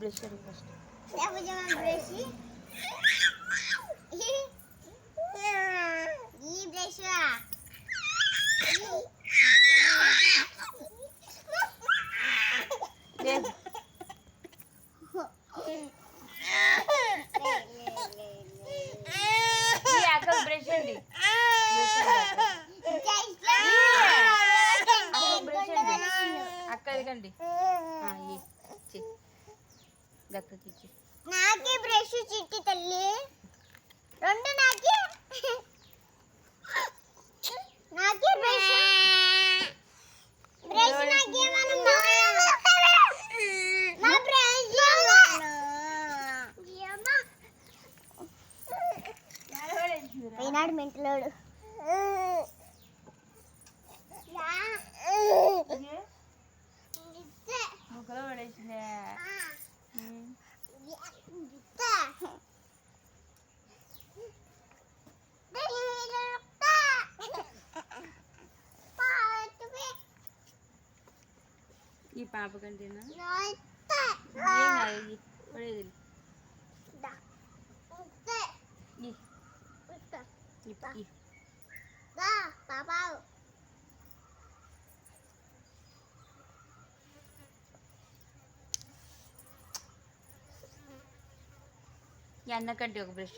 Brush కడుగు first. Brush ఈ brush లేదు ఈ అక్క బ్రష్ అండి అక్క ఎదగండి దక్కకి ఇచ్చి నాకే బ్రష్ చిట్టి తల్లి రెండు నాకే నాకే బ్రష్ బ్రష్ నాకే మనమ్మ నా బ్రష్ పోయినాడు మెంటలోడు ముక్కలో పడేసిందే ఈ పాప కంటేనా పడేది ఈ అన్నకంటే ఒక బ్రష్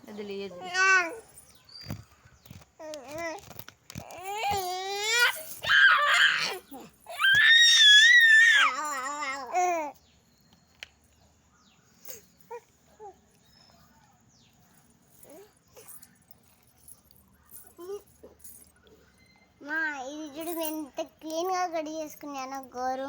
అది లేదు ఇది చూడు ఎంత క్లీన్గా కడిగి చేసుకున్నాను గోరు